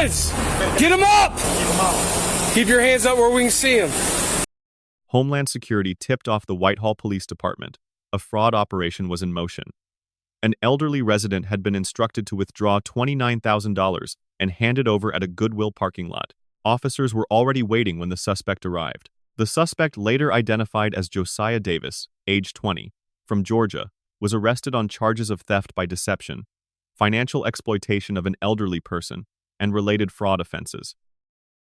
hands! Get him up! Keep your hands up where we can see him. Homeland Security tipped off the Whitehall Police Department. A fraud operation was in motion. An elderly resident had been instructed to withdraw $29,000 and hand it over at a Goodwill parking lot. Officers were already waiting when the suspect arrived. The suspect, later identified as Josiah Davis, age 20, from Georgia, was arrested on charges of theft by deception, financial exploitation of an elderly person, and related fraud offenses.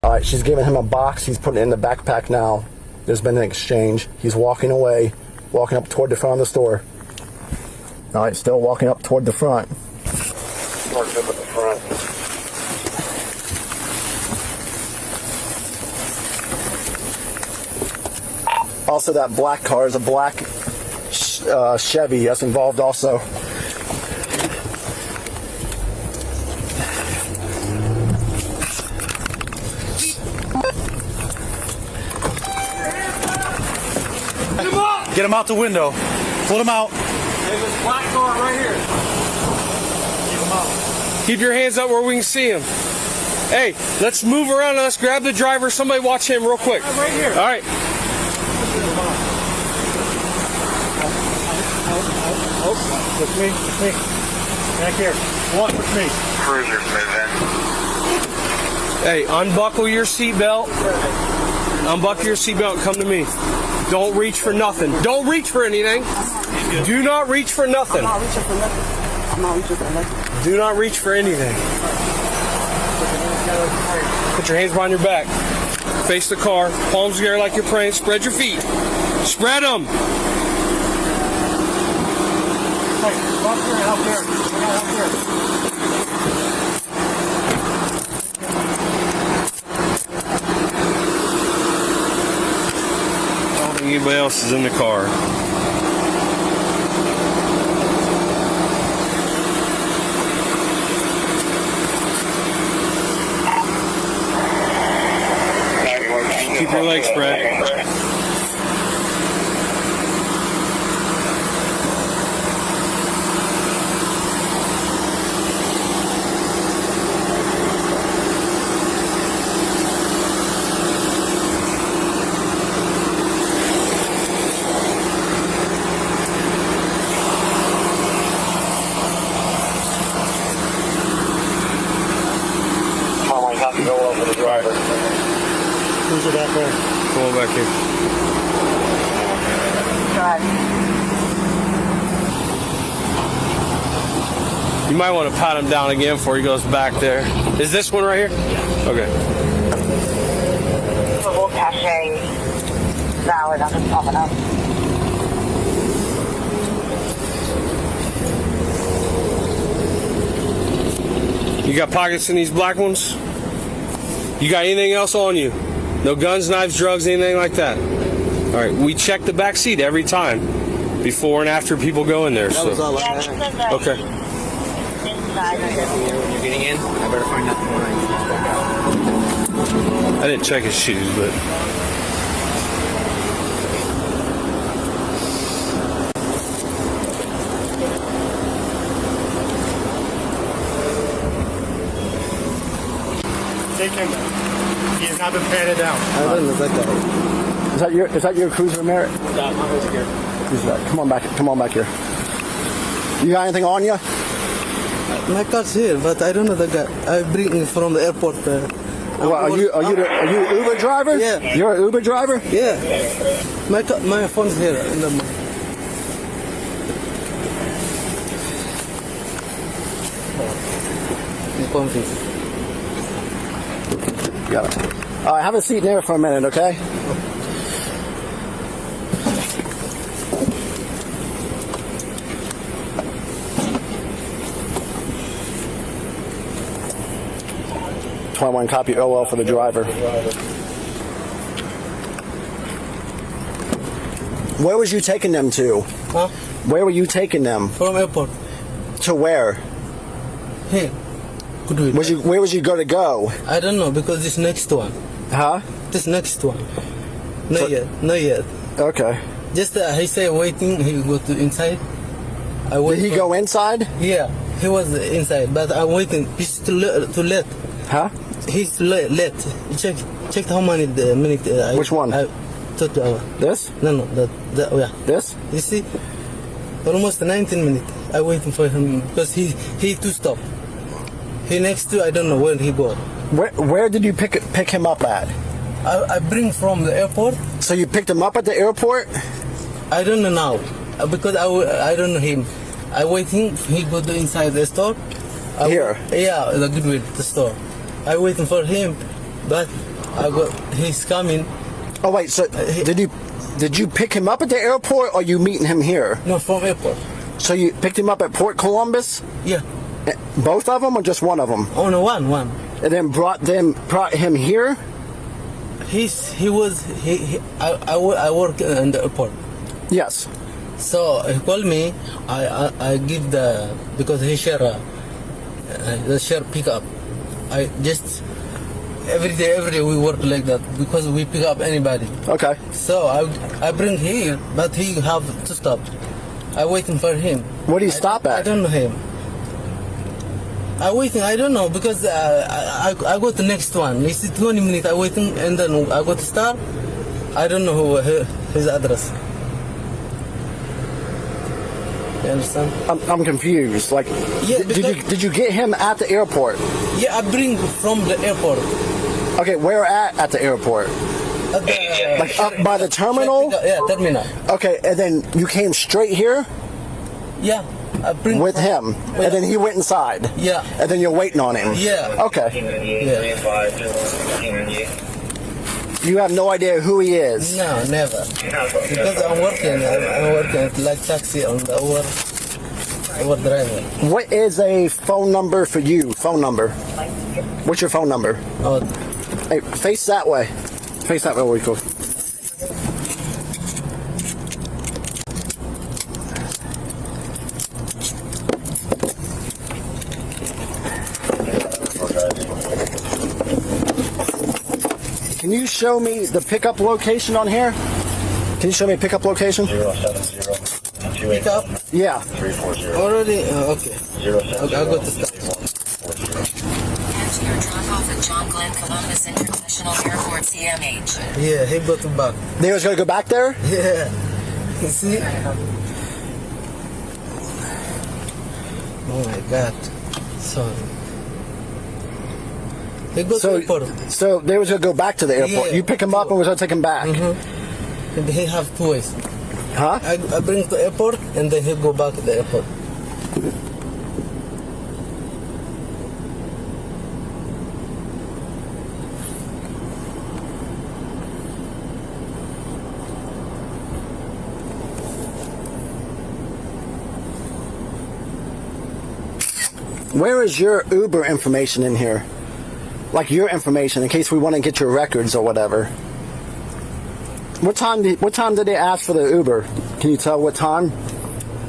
All right, she's giving him a box. He's putting it in the backpack now. There's been an exchange. He's walking away, walking up toward the front of the store. All right, still walking up toward the front. Parked up at the front. Also, that black car is a black Chevy that's involved also. Get him out the window. Pull him out. There's this black car right here. Keep him out. Keep your hands up where we can see him. Hey, let's move around and let's grab the driver. Somebody watch him real quick. Right here. All right. With me. Back here. Walk with me. Cruiser's moving. Hey, unbuckle your seatbelt. Unbuckle your seatbelt and come to me. Don't reach for nothing. Don't reach for anything. Do not reach for nothing. I'm not reaching for nothing. I'm not reaching for nothing. Do not reach for anything. Put your hands behind your back. Face the car. Palms together like you're praying. Spread your feet. Spread them. Hey, walk here, out there. Out here. I don't think anybody else is in the car. Keep your legs spread. I have to go over the driver. Who's it back there? Come on back here. You might want to pat him down again before he goes back there. Is this one right here? Okay. Probable cache valid. I'm just popping up. You got pockets in these black ones? You got anything else on you? No guns, knives, drugs, anything like that? All right, we check the back seat every time, before and after people go in there. So. Okay. When you're getting in, I better find out when I back out. I didn't check his shoes, but. Take him. He has not been patted down. I didn't look like that. Is that your cruiser merit? Yeah, my hood's here. Come on back here. You got anything on you? My car's here, but I don't know the guy. I bring him from the airport. Well, are you an Uber driver? Yeah. You're an Uber driver? Yeah. My phone's here in the. Got it. All right, have a seat in there for a minute, okay? .21 copy OL for the driver. Where was you taking them to? Huh? Where were you taking them? From airport. To where? Here. Goodwill. Where was you going to go? I don't know because this next one. Huh? This next one. Not yet. Okay. Just he said waiting. He go to inside. Did he go inside? Yeah, he was inside, but I'm waiting. He's too late. Huh? he's late. Check how many minutes. Which one? Took This? No, yeah. This? You see, almost 19 minutes. I waiting for him because he to stop. He next to I don't know where he go. Where did you pick him up at? I bring from the airport. So you picked him up at the airport? I don't know now because I don't know him. I waiting. He go to inside the store. Here? Yeah, the Goodwill, the store. I waiting for him, but he's coming. Oh wait, so did you pick him up at the airport or you meeting him here? No, from airport. So you picked him up at Port Columbus? Yeah. Both of them or just one of them? Oh no, one. And then brought him here? I work in the airport. Yes. So he called me. I give because he share the share pickup. I just every day we work like that because we pick up anybody. Okay. So I bring here, but he have to stop. I waiting for him. Where do you stop at? I don't know him. I waiting. I don't know because I go to next one. It's 20 minutes. I waiting and then I go to start. I don't know his address. You understand? I'm confused. Like, Yeah, did you get him at the airport? Yeah, I bring from the airport. Okay, where at the airport? At the, Like up by the terminal? Yeah, terminal. Okay, and then you came straight here Yeah, I bring with him, and then he went inside. Yeah. And then you're waiting on him. Yeah. Okay. Yeah. You have no idea who he is. No, never. Because I'm working like taxi on the Uber driver. What is a phone number for you? Phone number. What's your phone number? Oh, Hey, face that way. Face that way, Rico. Can you show me the pickup location on here? Can you show me a pickup location? 070 pick up Yeah. 340 already. Okay. Okay, I'll go to start. Catch your drop off at John Glenn Columbus International Airport, CMH. Yeah, he go to back. They was gonna go back there? Yeah. You see? Oh my God. Sorry. He go to airport. So they was gonna go back to the airport. Yeah. You pick him up and was gonna take him back. And he have two ways. Huh? I bring to airport and then he go back to the airport. Where is your Uber information in here? Like your information, in case we want to get your records or whatever. What time did they ask for the Uber? Can you tell what time?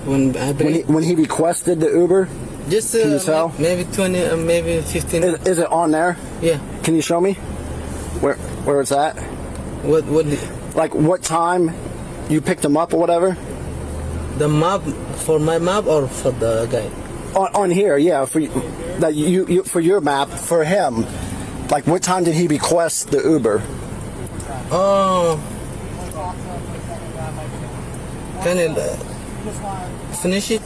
When I bring When he requested the Uber? just Can you tell? maybe 20, maybe 15. Is it on there? Yeah. Can you show me where it's at? What Like what time you picked him up or whatever? the map for my map or for the guy? On here, yeah, for you for your map for him. Like what time did he request the Uber? Oh. Can I finish it?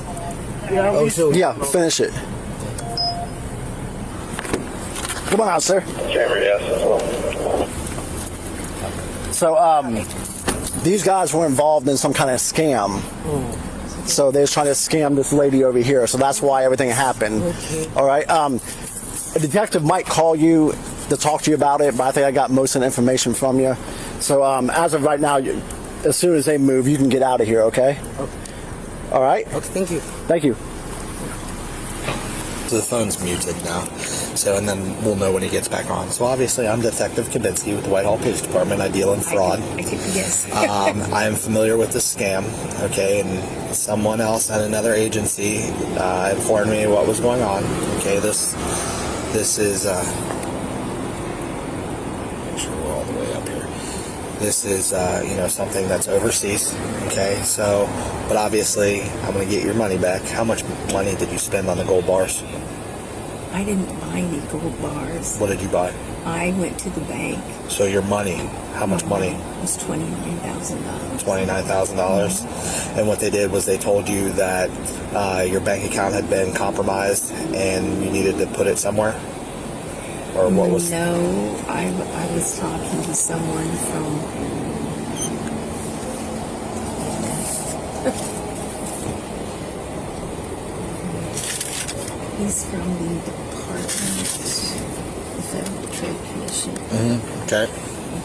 Oh, sure. Yeah, finish it. Come on out, sir. So, these guys were involved in some kind of scam. So they was trying to scam this lady over here. So that's why everything happened. Okay. All right. A detective might call you to talk to you about it, but I think I got most of the information from you. So as of right now, as soon as they move, you can get out of here. Okay. All right. Okay, thank you. Thank you. So the phone's muted now. So, and then we'll know when he gets back on. So obviously I'm Detective Kabinski with the Whitehall Police Department. I deal in fraud. Yes. I am familiar with the scam, okay, and someone else at another agency informed me what was going on. Okay, this is make sure we're all the way up here. This is something that's overseas. Okay, so but obviously I'm going to get your money back. How much money did you spend on the gold bars? I didn't buy any gold bars. What did you buy? I went to the bank. So your money, how much money? It was $29,000. $29,000. And what they did was they told you that your bank account had been compromised and you needed to put it somewhere? Or what was... No, I was talking to someone from... He's from the Department, the Federal Trade Commission. Okay.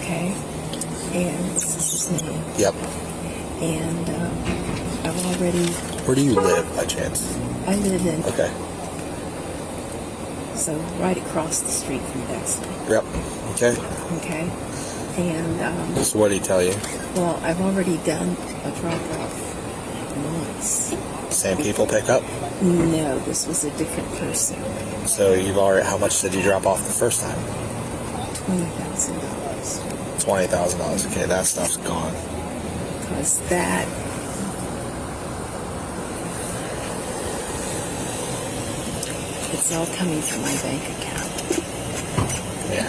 Okay. And this is his name. Yep. And I've already... Where do you live, by chance? I live in... Okay. So right across the street from Dexter. Yep. Okay. Okay. And... So what did he tell you? well, I've already done a drop-off once. Same people pick up? No, this was a different person. So you've already... How much did you drop off the first time? $20,000. $20,000. Okay, that stuff's gone. Because that... it's all coming from my bank account. Yeah,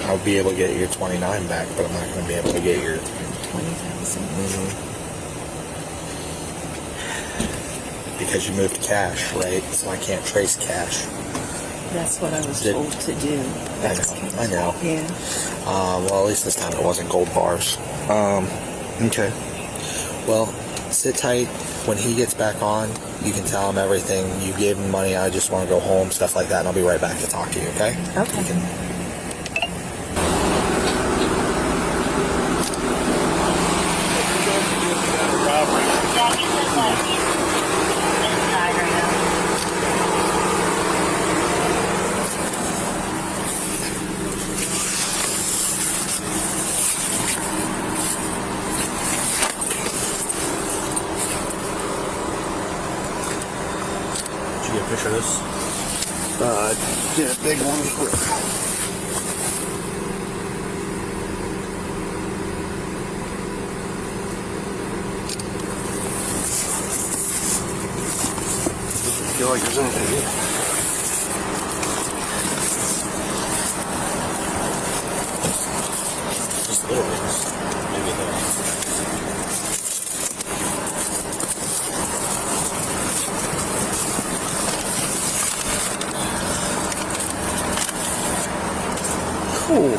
I'll be able to get your 29 back, but I'm not going to be able to get your... 20,000. Because you moved cash, right? So I can't trace cash. That's what I was told to do. I know. Yeah. Well, at least this time it wasn't gold bars. Okay. Well, sit tight. When he gets back on, you can tell him everything. You gave him money. I just want to go home, stuff like that, and I'll be right back to talk to you, okay? Okay. You can... Did you get a picture of this? Did a big one quick. I feel like there's anything here. Just little things. Maybe there. Cool.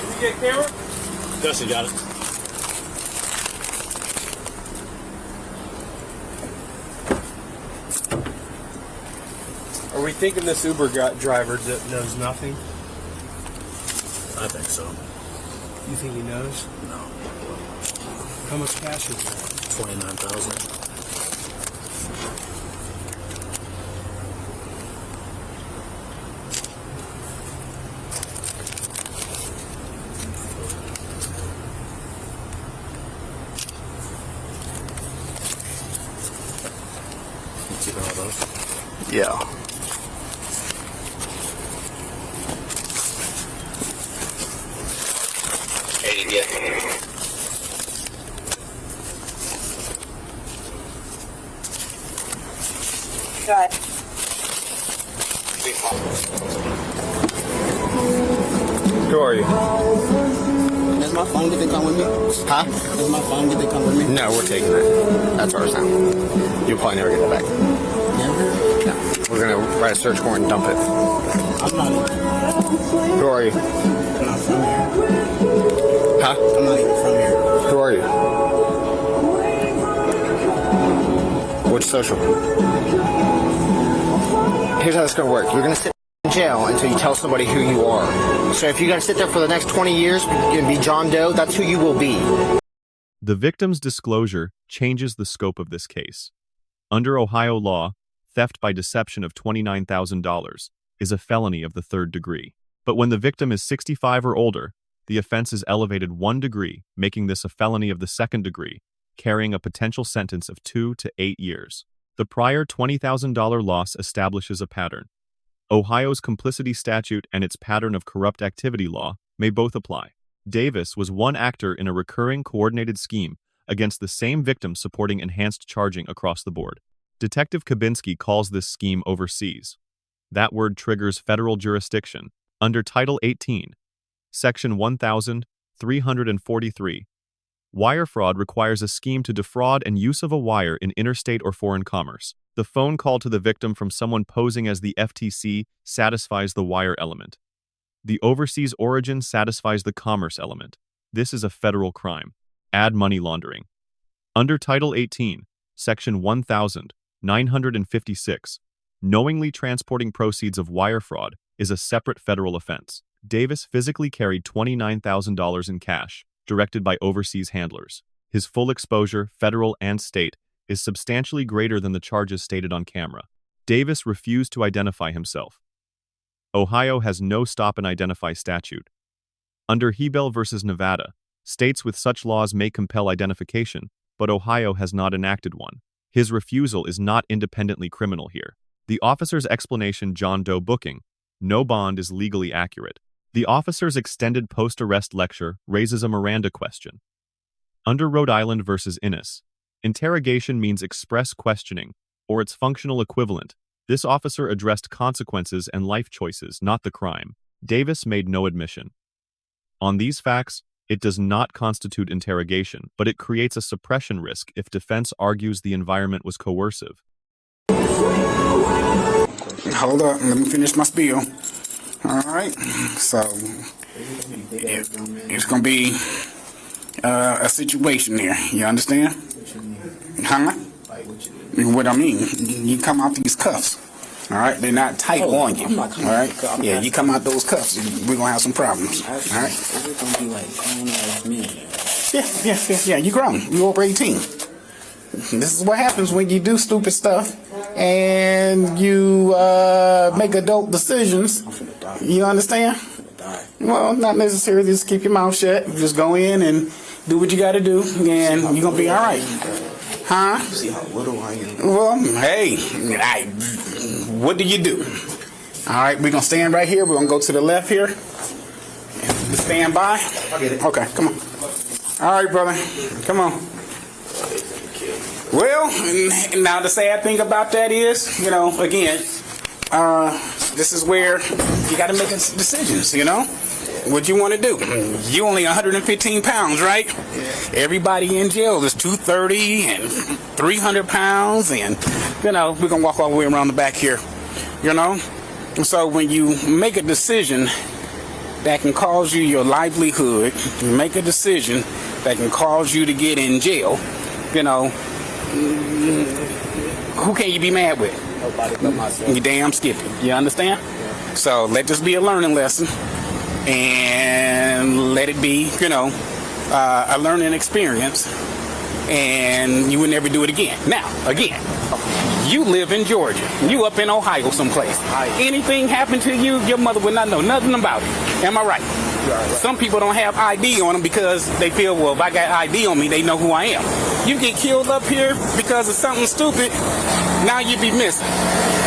You get camera? Dusty got it. Are we thinking this Uber driver knows nothing? I think so. You think he knows? No. How much cash is there? 29,000. Keeping all those? Yeah. Good. Who are you? Does my phone get to come with me? Huh? Does my phone get to come with me? No, we're taking that. That's ours now. You'll probably never get it back. Never? No. We're gonna write a search warrant and dump it. I'm not even, Who are you? I'm not from here. Huh? I'm not even from here. Who are you? Which social? Here's how this is gonna work. You're gonna sit in jail until you tell somebody who you are. So if you gotta sit there for the next 20 years and be John Doe, that's who you will be. The victim's disclosure changes the scope of this case. Under Ohio law, theft by deception of $29,000 is a felony of the third degree. But when the victim is 65 or older, the offense is elevated 1 degree, making this a felony of the 2nd degree, carrying a potential sentence of 2 to 8 years. The prior $20,000 loss establishes a pattern. Ohio's complicity statute and its pattern of corrupt activity law may both apply. Davis was one actor in a recurring coordinated scheme against the same victim supporting enhanced charging across the board. Detective Kabinski calls this scheme overseas. That word triggers federal jurisdiction. Under Title 18, Section 1343, wire fraud requires a scheme to defraud and use of a wire in interstate or foreign commerce. The phone call to the victim from someone posing as the FTC satisfies the wire element. The overseas origin satisfies the commerce element. This is a federal crime. Add money laundering. Under Title 18, Section 1956, knowingly transporting proceeds of wire fraud is a separate federal offense. Davis physically carried $29,000 in cash, directed by overseas handlers. His full exposure, federal and state, is substantially greater than the charges stated on camera. Davis refused to identify himself. Ohio has no stop and identify statute. Under Hebel v. Nevada, states with such laws may compel identification, but Ohio has not enacted one. His refusal is not independently criminal here. The officer's explanation, John Doe booking, no bond, is legally accurate. The officer's extended post-arrest lecture raises a Miranda question. Under Rhode Island v. Innis, interrogation means express questioning, or its functional equivalent. This officer addressed consequences and life choices, not the crime. Davis made no admission. On these facts, it does not constitute interrogation, but it creates a suppression risk if defense argues the environment was coercive. Hold up, let me finish my spiel. All right, so it's gonna be a situation there. You understand? Huh? What I mean, you come out these cuffs. All right, they're not tight on you. All right, yeah, you come out those cuffs, we're gonna have some problems. All right. We're gonna be like grown-ass men. Yeah. You grown. You over 18. This is what happens when you do stupid stuff and you make adult decisions. You understand? Well, not necessarily. Just keep your mouth shut. Just go in and do what you got to do, and you're gonna be all right. Huh? See how little I am. Well, hey, what do you do? All right, we're gonna stand right here. We're gonna go to the left here. Stand by. I get it. Okay, come on. All right, brother. Come on. Well, now the sad thing about that is, again, this is where you got to make decisions, what you want to do. You only 115 pounds, right? Yeah. Everybody in jail is 230 and 300 pounds, and, we're going to walk all the way around the back here, So when you make a decision that can cause you your livelihood, you make a decision that can cause you to get in jail, who can you be mad with? Nobody but myself. You damn skippy. You understand? Yeah. So let this be a learning lesson, and let it be, a learning experience, and you would never do it again. Now, again, you live in Georgia. You up in Ohio someplace. Anything happened to you, your mother would not know nothing about it. Am I right? Some people don't have ID on them because they feel, well, if I got ID on me, they know who I am. You get killed up here because of something stupid, now you be missing.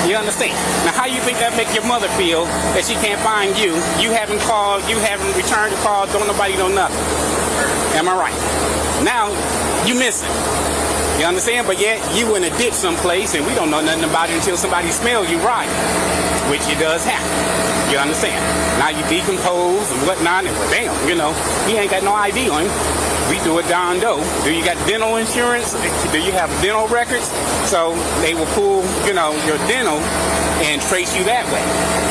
You understand? Now, how you think that make your mother feel that she can't find you? You haven't called, you haven't returned the call, don't nobody know nothing. Am I right? Now, you missing. You understand? But yet, you in a ditch someplace, and we don't know nothing about it until somebody smells you riding, which it does happen. You understand? Now you decompose and whatnot, and well, damn, he ain't got no ID on him. We do it down low. Do you got dental insurance? Do you have dental records? So they will pull, your dental and trace you that way.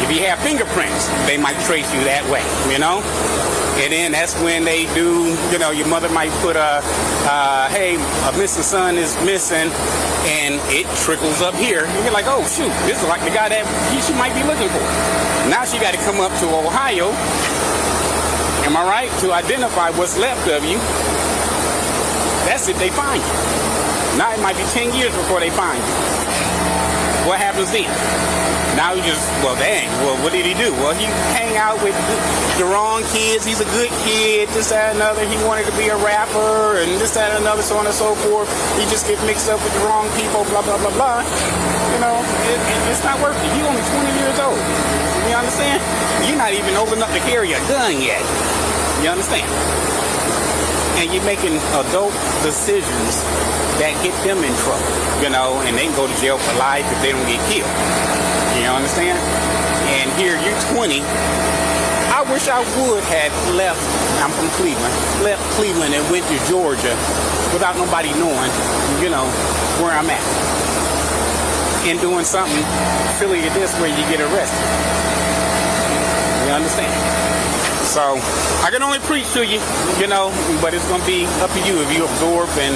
If you have fingerprints, they might trace you that way, And then that's when they do, your mother might put hey, a missing son is missing, and it trickles up here. And you're like, oh, shoot, this is like the guy that she might be looking for. Now she got to come up to Ohio, am I right, to identify what's left of you. That's if they find you. Now it might be 10 years before they find you. What happens then? Now he just, well, dang, well, what did he do? Well, he hang out with the wrong kids. He's a good kid, this, that, and another. He wanted to be a rapper, and this, that, and another, so on and so forth. He just gets mixed up with the wrong people, blah, blah, blah, blah. You know, it's not worth it. You're only 20 years old. You understand? You're not even old enough to carry a gun yet. You understand? And you're making adult decisions that get them in trouble, you know, and they can go to jail for life if they don't get killed. You understand? And here you're 20. I wish I would have left, I'm from Cleveland, left Cleveland and went to Georgia without nobody knowing, you know, where I'm at. And doing something silly as this where you get arrested. You understand? So, I can only preach to you, you know, but it's going to be up to you if you absorb and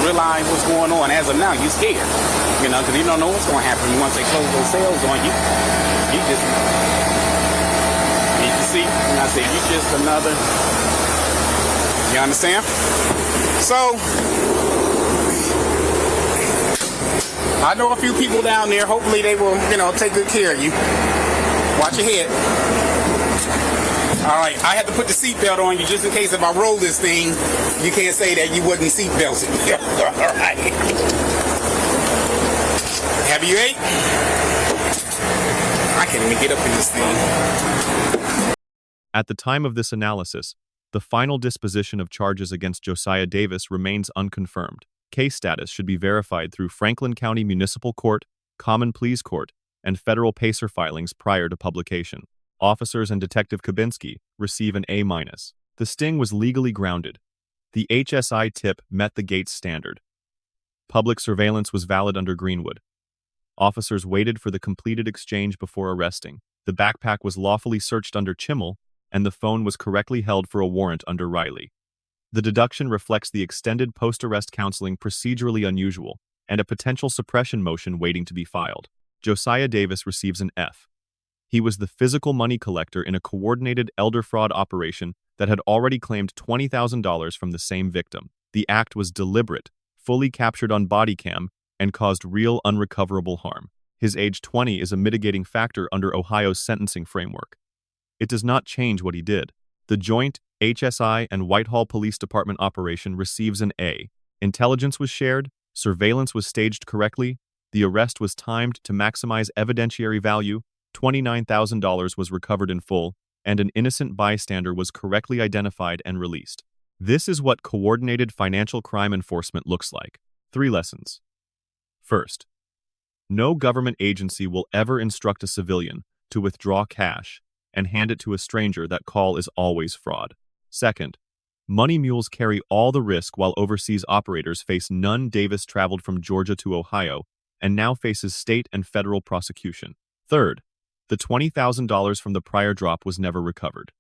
realize what's going on. As of now, you're scared, you know, because you don't know what's going to happen. Once they close those cells on you, you just, you can see, and I said, you're just another, you understand? So, I know a few people down there. Hopefully they will, you know, take good care of you. Watch your head. All right, I had to put the seatbelt on you just in case if I roll this thing, you can't say that you wasn't seatbelted. All right. Have you ate? I can't even get up in this thing. At the time of this analysis, the final disposition of charges against Josiah Davis remains unconfirmed. Case status should be verified through Franklin County Municipal Court, Common Pleas Court, and federal PACER filings prior to publication. Officers and Detective Kabinski receive an A-. The sting was legally grounded. The HSI tip met the Gates standard. Public surveillance was valid under Greenwood. Officers waited for the completed exchange before arresting. The backpack was lawfully searched under Chimmel, and the phone was correctly held for a warrant under Riley. The deduction reflects the extended post-arrest counseling procedurally unusual and a potential suppression motion waiting to be filed. Josiah Davis receives an F. He was the physical money collector in a coordinated elder fraud operation that had already claimed $20,000 from the same victim. The act was deliberate, fully captured on Bodycam, and caused real unrecoverable harm. His age 20 is a mitigating factor under Ohio's sentencing framework. It does not change what he did. The joint HSI and Whitehall Police Department operation receives an A. Intelligence was shared, surveillance was staged correctly, the arrest was timed to maximize evidentiary value, $29,000 was recovered in full, and an innocent bystander was correctly identified and released. This is what coordinated financial crime enforcement looks like. 3 lessons. First, no government agency will ever instruct a civilian to withdraw cash and hand it to a stranger. That call is always fraud. Second, money mules carry all the risk while overseas operators face none. Davis traveled from Georgia to Ohio and now faces state and federal prosecution. Third, the $20,000 from the prior drop was never recovered.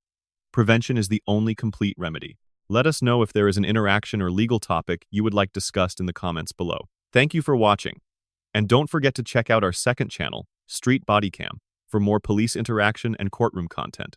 Prevention is the only complete remedy. Let us know if there is an interaction or legal topic you would like discussed in the comments below. Thank you for watching. And don't forget to check out our second channel, Street Bodycam, for more police interaction and courtroom content.